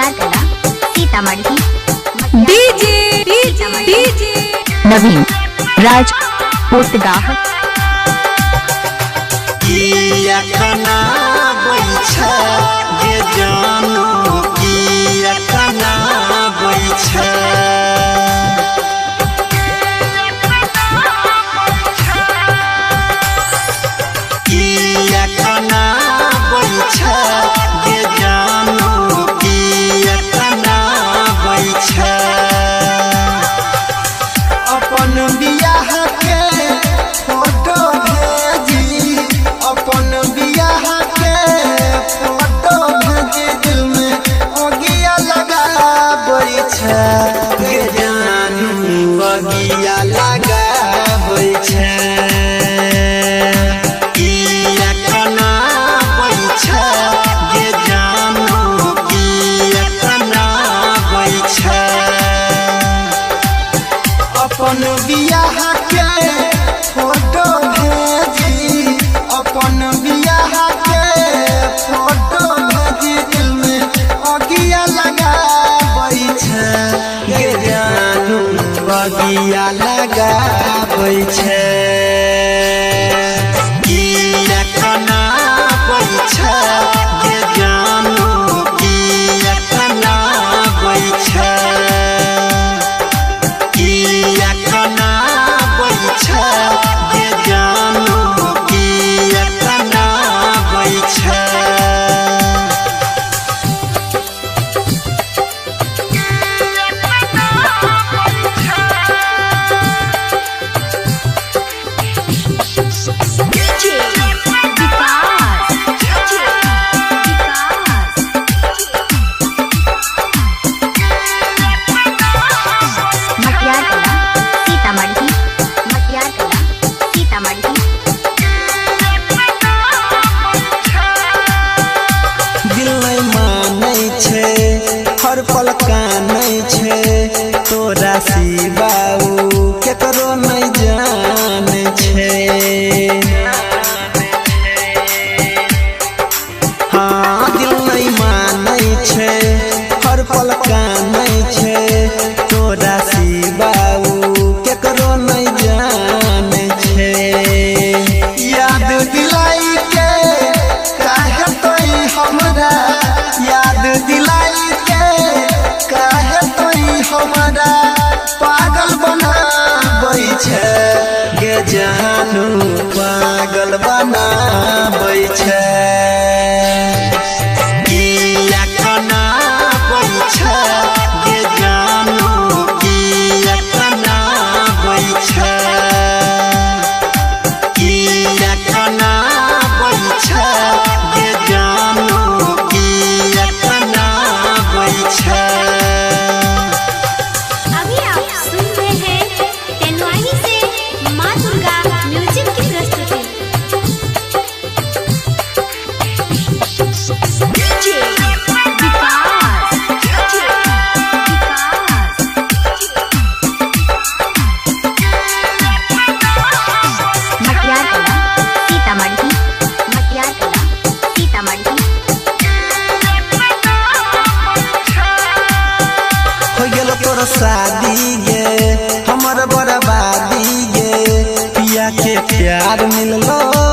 मटियार कला सीतामढ़ी डीजे नवीन राज पोतगाह अपन बियाह के फोटो भेजी, अपन बियाह के फोटो भेजी, दिल में ओगिया लगाबै छै गे जानू, ओगिया लगाबै छै अपन बियाह के फोटो भेजी, अपन बियाह के फोटो भेजी, दिल में ओगिया लगाबै छै गे जानू, ओगिया लगाबै छै हर पल कानै छै तोरा सिवाऊ केकरो नहीं जाने छै। हाँ दिल नहीं मानै छै हर पल कानै छै तोरा सिवाऊ केकरो नहीं जाने छै। याद दिलाई के काहे तोई हमरा, याद दिलाई हमरा पागल बनाबै छै गे जानू, पागल बनाबै छै गे जानू, शादी गे हमर बर्बादी गे, पिया के प्यार मिललो